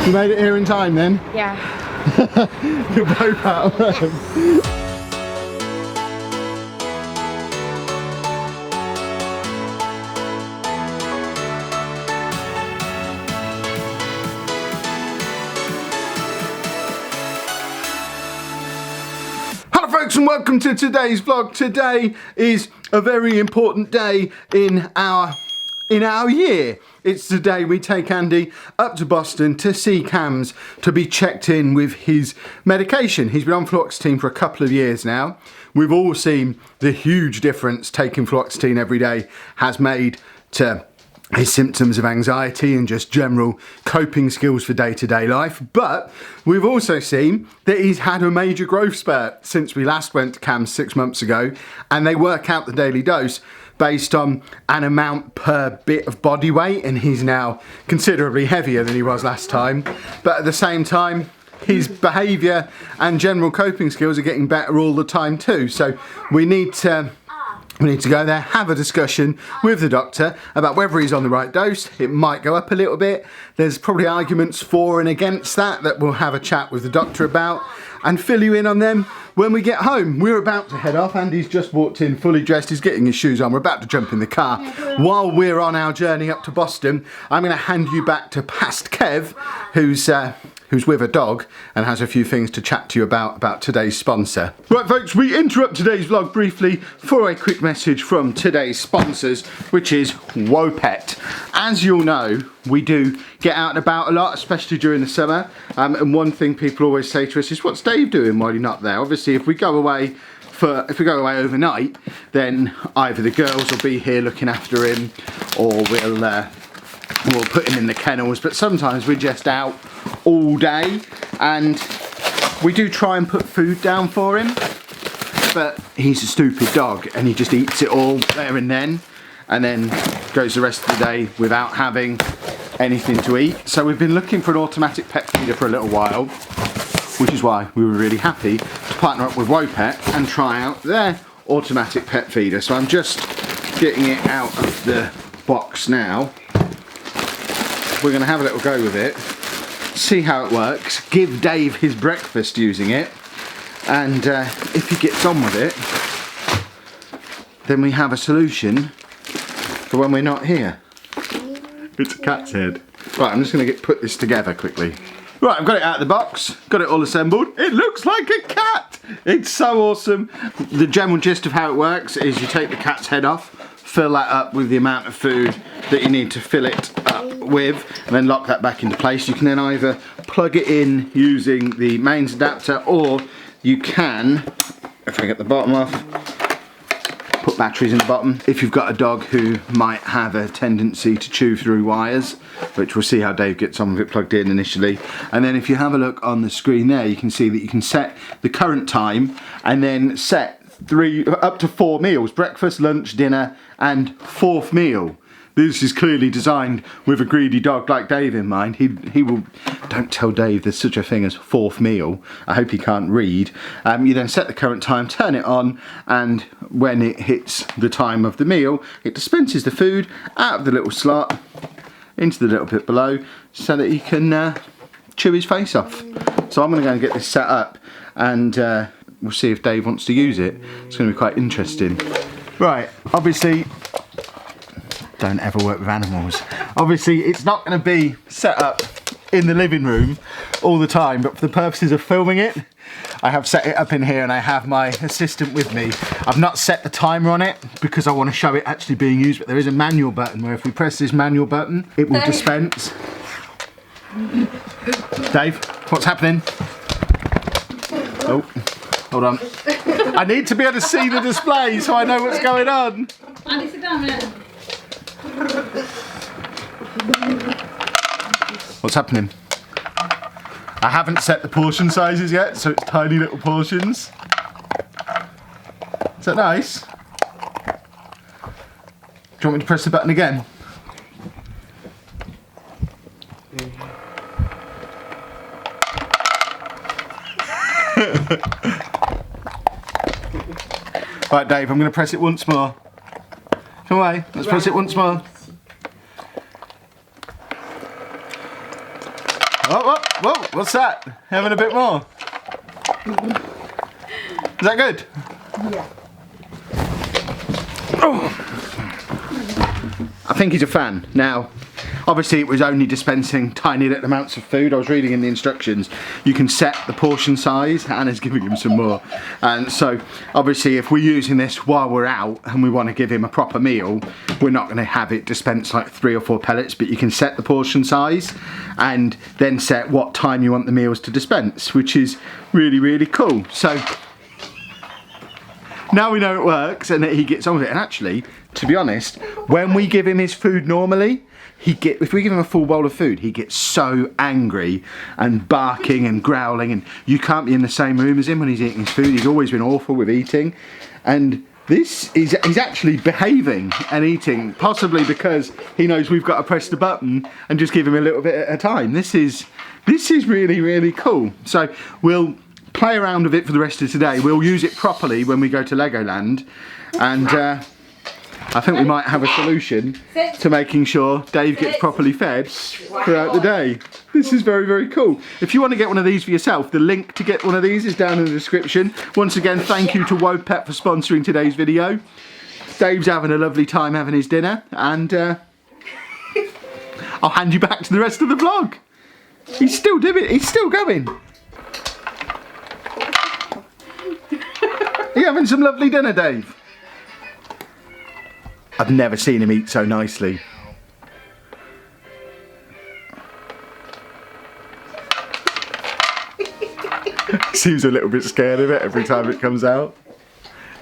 You made it here in time then? Yeah. You're both out of them. Hello folks and welcome to today's vlog. Today is a very important day in our year. It's the day we take Andy up to Boston to see camhs to be checked in with his medication. He's been on fluoxetine for a couple of years now. We've all seen the huge difference taking fluoxetine every day has made to his symptoms of anxiety and just general coping skills for day-to-day life. But we've also seen that he's had a major growth spurt since we last went to camhs 6 months ago, and they work out the daily dose based on an amount per bit of body weight, and he's now considerably heavier than he was last time. But at the same time, his behaviour and general coping skills are getting better all the time too. So we need to go there, have a discussion with the doctor about whether he's on the right dose. It might go up a little bit. There's probably arguments for and against that we'll have a chat with the doctor about and fill you in on them when we get home. We're about to head off. Andy's just walked in fully dressed. He's getting his shoes on. We're about to jump in the car. While we're on our journey up to Boston, I'm going to hand you back to past Kev, who's with a dog and has a few things to chat to you about today's sponsor. Right folks, we interrupt today's vlog briefly for a quick message from today's sponsors, which is Wopet. As you'll know, we do get out and about a lot, especially during the summer, and one thing people always say to us is, what's Dave doing while you're not there? Obviously, if we go away overnight, then either the girls will be here looking after him, or we'll put him in the kennels. But sometimes we're just out all day, and we do try and put food down for him, but he's a stupid dog and he just eats it all there and then goes the rest of the day without having anything to eat. So we've been looking for an automatic pet feeder for a little while, which is why we were really happy to partner up with Wopet and try out their automatic pet feeder. So I'm just getting it out of the box now. We're going to have a little go with it, see how it works, give Dave his breakfast using it, and if he gets on with it, then we have a solution for when we're not here. It's a cat's head. Right, I'm just going to put this together quickly. Right, I've got it out of the box, got it all assembled. It looks like a cat! It's so awesome. The general gist of how it works is you take the cat's head off, fill that up with the amount of food that you need to fill it up with, and then lock that back into place. You can then either plug it in using the mains adapter, or you can, if I get the bottom off, put batteries in the bottom. If you've got a dog who might have a tendency to chew through wires, which we'll see how Dave gets on with it plugged in initially. And then if you have a look on the screen there, you can see that you can set the current time and then set up to 4 meals: breakfast, lunch, dinner, and 4th meal. This is clearly designed with a greedy dog like Dave in mind. He will, don't tell Dave there's such a thing as 4th meal. I hope he can't read. You then set the current time, turn it on, and when it hits the time of the meal, it dispenses the food out of the little slot into the little bit below so that he can chew his face off. So I'm going to go and get this set up, and we'll see if Dave wants to use it. It's going to be quite interesting. Right, obviously, don't ever work with animals. Obviously, it's not going to be set up in the living room all the time, but for the purposes of filming it, I have set it up in here and I have my assistant with me. I've not set the timer on it because I want to show it actually being used, but there is a manual button where if we press this manual button, it will dispense. Dave, what's happening? Oh, hold on. I need to be able to see the display so I know what's going on. Andy, sit down a minute. What's happening? I haven't set the portion sizes yet, so it's tiny little portions. Is that nice? Do you want me to press the button again? Right, Dave, I'm going to press it once more. Come away, let's press it once more. Whoa, what's that? Having a bit more? Is that good? Yeah. Oh. I think he's a fan. Now, obviously it was only dispensing tiny little amounts of food. I was reading in the instructions, you can set the portion size. Anna's giving him some more. And so, obviously if we're using this while we're out and we want to give him a proper meal, we're not going to have it dispense like 3 or 4 pellets, but you can set the portion size and then set what time you want the meals to dispense, which is really, really cool. So, now we know it works and that he gets on with it. And actually, to be honest, when we give him his food normally, if we give him a full bowl of food, he gets so angry and barking and growling, and you can't be in the same room as him when he's eating his food. He's always been awful with eating, and he's actually behaving and eating, possibly because he knows we've got to press the button and just give him a little bit at a time. This is really, really cool. So we'll play around with it for the rest of today. We'll use it properly when we go to Legoland, and I think we might have a solution to making sure Dave gets properly fed throughout the day. This is very, very cool. If you want to get one of these for yourself, the link to get one of these is down in the description. Once again, thank you to WOPET for sponsoring today's video. Dave's having a lovely time having his dinner, and I'll hand you back to the rest of the vlog. He's still doing it. He's still going. Are you having some lovely dinner, Dave? I've never seen him eat so nicely. Seems a little bit scared of it every time it comes out.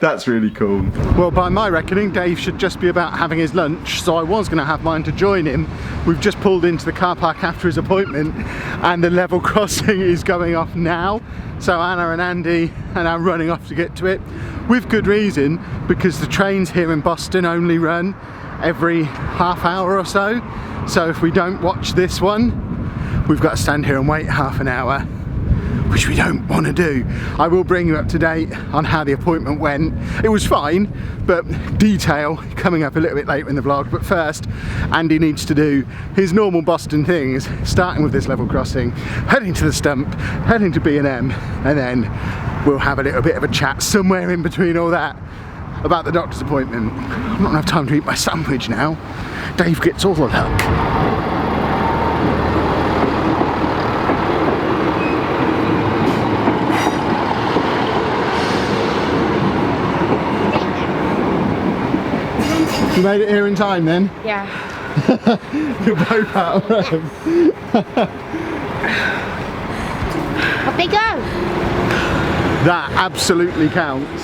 That's really cool. Well, by my reckoning, Dave should just be about having his lunch, so I was going to have mine to join him. We've just pulled into the car park after his appointment, and the level crossing is going off now. So Anna and Andy are now running off to get to it, with good reason, because the trains here in Boston only run every half hour or so. So if we don't watch this one, we've got to stand here and wait half an hour, which we don't want to do. I will bring you up to date on how the appointment went. It was fine, but detail coming up a little bit later in the vlog. But first, Andy needs to do his normal Boston things, starting with this level crossing, heading to the stump, heading to B&M, and then we'll have a little bit of a chat somewhere in between all that about the doctor's appointment. I've not enough time to eat my sandwich now. Dave gets all the luck. You made it here in time then? Yeah. You're both out of breath. Up they go. That absolutely counts.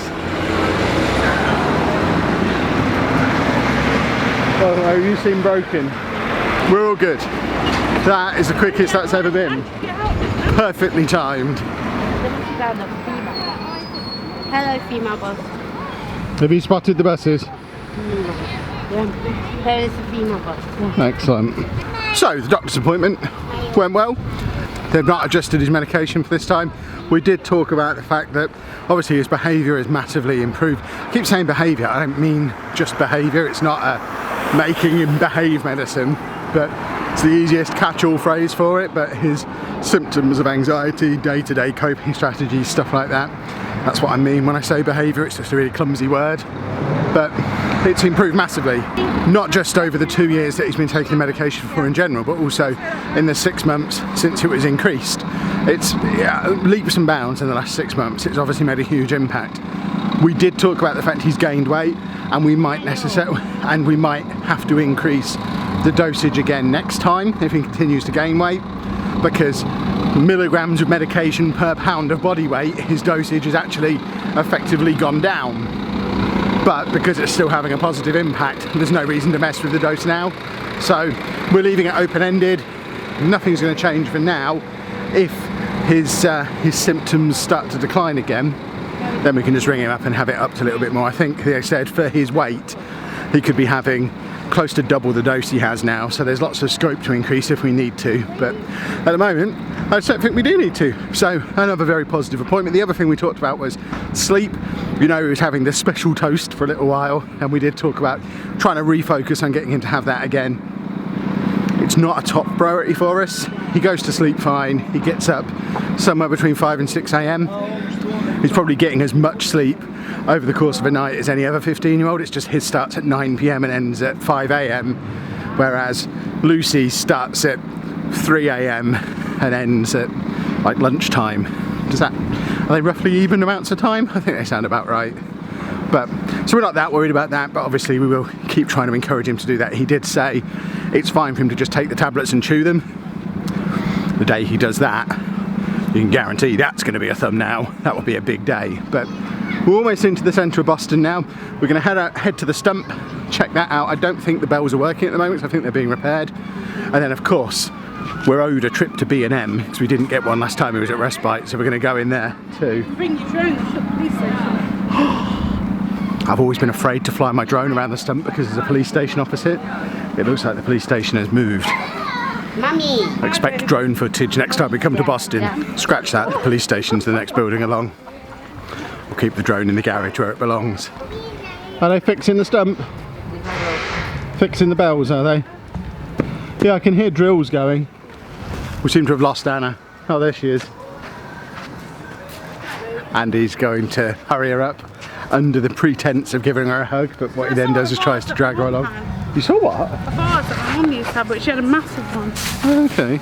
Oh no, you seem broken. We're all good. That is the quickest that's ever been. Perfectly timed. Hello, female boss. Have you spotted the buses? Yeah. There is a female boss. Yeah. Excellent. So, the doctor's appointment went well. They've not adjusted his medication for this time. We did talk about the fact that obviously his behaviour is massively improved. I keep saying behaviour, I don't mean just behaviour. It's not a making him behave medicine, but it's the easiest catch-all phrase for it. But his symptoms of anxiety, day-to-day coping strategies, stuff like that, that's what I mean when I say behaviour. It's just a really clumsy word, but it's improved massively, not just over the 2 years that he's been taking the medication for in general, but also in the 6 months since it was increased. It's leaps and bounds in the last 6 months. It's obviously made a huge impact. We did talk about the fact he's gained weight, and we might have to increase the dosage again next time if he continues to gain weight, because milligrams of medication per pound of body weight, his dosage has actually effectively gone down. But because it's still having a positive impact, there's no reason to mess with the dose now. So we're leaving it open-ended. Nothing's going to change for now. If his symptoms start to decline again, then we can just ring him up and have it upped a little bit more. I think they said for his weight, he could be having close to double the dose he has now, so there's lots of scope to increase if we need to, but at the moment I just don't think we do need to. So another very positive appointment. The other thing we talked about was sleep. You know, he was having this special toast for a little while, and we did talk about trying to refocus on getting him to have that again. it's not a top priority for us. He goes to sleep fine. He gets up somewhere between 5 and 6 a.m. He's probably getting as much sleep over the course of a night as any other 15-year-old. It's just his starts at 9 p.m. and ends at 5 a.m. whereas Lucy starts at 3 a.m. and ends at like lunchtime. Are they roughly even amounts of time? I think they sound about right. But so we're not that worried about that, but obviously we will keep trying to encourage him to do that. He did say it's fine for him to just take the tablets and chew them. The day he does that, you can guarantee that's going to be a thumbnail. That will be a big day. But we're almost into the centre of Boston now. We're going to head to the stump, check that out. I don't think the bells are working at the moment, so I think they're being repaired. And then of course, we're owed a trip to B&M because we didn't get one last time. It was at Respite, so we're going to go in there too. Bring your drone to the police station. I've always been afraid to fly my drone around the stump because there's a police station opposite. It looks like the police station has moved. Mummy! I expect drone footage next time we come to Boston. Scratch that, the police station's the next building along. We'll keep the drone in the garage where it belongs. Are they fixing the stump? Fixing the bells, are they? Yeah, I can hear drills going. We seem to have lost Anna. Oh, there she is. Andy's going to hurry her up under the pretense of giving her a hug, but what he then does is tries to drag her along. You saw what? A vase that my mum used to have, but she had a massive one. Oh, okay.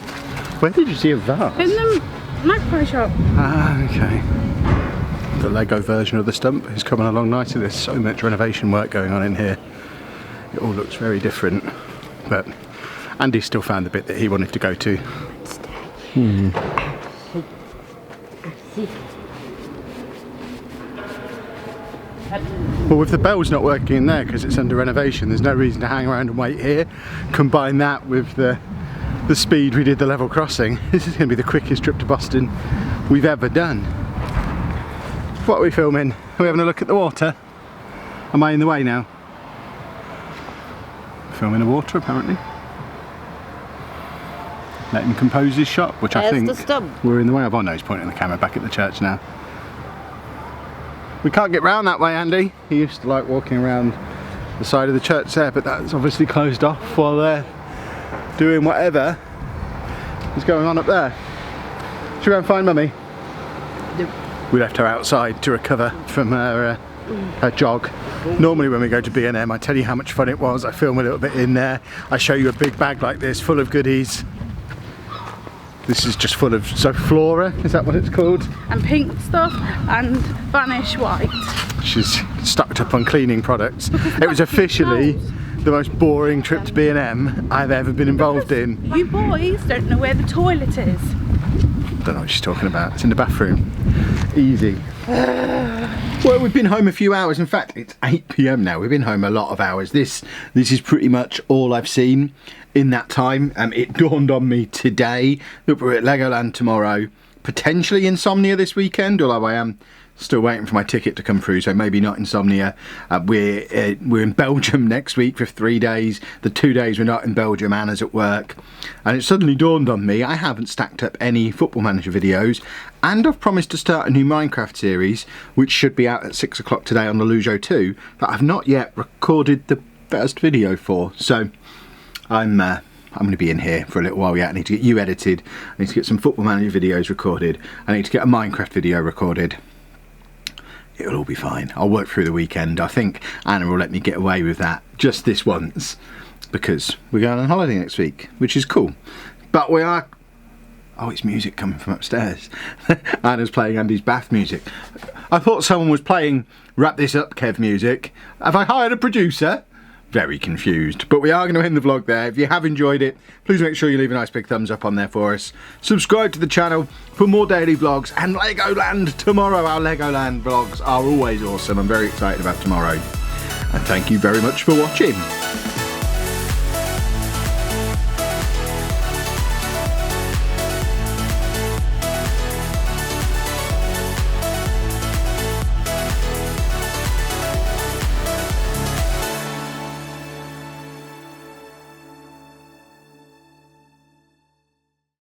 Where did you see a vase? In the magpie shop. Ah, okay. The Lego version of the stump is coming along nicely. There's so much renovation work going on in here. It all looks very different, but Andy still found the bit that he wanted to go to. Well, with the bells not working in there because it's under renovation, there's no reason to hang around and wait here. Combine that with the speed we did the level crossing. This is going to be the quickest trip to Boston we've ever done. What are we filming? Are we having a look at the water? Am I in the way now? Filming the water apparently. Let him compose his shot, which I think we're in the way of. Oh no, he's pointing the camera back at the church now. We can't get round that way, Andy. He used to like walking around the side of the church there, but that's obviously closed off while they're doing whatever is going on up there. Should we go and find Mummy? Nope. We left her outside to recover from her jog. Normally when we go to B&M, I tell you how much fun it was. I film a little bit in there. I show you a big bag like this full of goodies. This is just full of, so Flora, is that what it's called? And pink stuff and Vanish white. She's stocked up on cleaning products. It was officially the most boring trip to B&M I've ever been involved in. You boys don't know where the toilet is. Don't know what she's talking about. It's in the bathroom. Easy. Well, we've been home a few hours. In fact, it's 8 p.m. now. We've been home a lot of hours. This is pretty much all I've seen in that time. It dawned on me today that we're at Legoland tomorrow. Potentially Insomnia this weekend, although I am still waiting for my ticket to come through, so maybe not Insomnia. We're in Belgium next week for 3 days. The 2 days we're not in Belgium, Anna's at work. And it suddenly dawned on me, I haven't stacked up any Football Manager videos, and I've promised to start a new Minecraft series, which should be out at 6 o'clock today on lollujo 2, that I've not yet recorded the first video for. So I'm going to be in here for a little while yet. I need to get you edited, I need to get some Football Manager videos recorded, I need to get a Minecraft video recorded. It'll all be fine. I'll work through the weekend. I think Anna will let me get away with that just this once because we're going on holiday next week, which is cool. But we are... Oh, it's music coming from upstairs. Anna's playing Andy's bath music. I thought someone was playing Wrap This Up Kev music. Have I hired a producer? Very confused, but we are going to end the vlog there. If you have enjoyed it, please make sure you leave a nice big thumbs up on there for us. Subscribe to the channel for more daily vlogs and Legoland tomorrow. Our Legoland vlogs are always awesome. I'm very excited about tomorrow, and thank you very much for watching.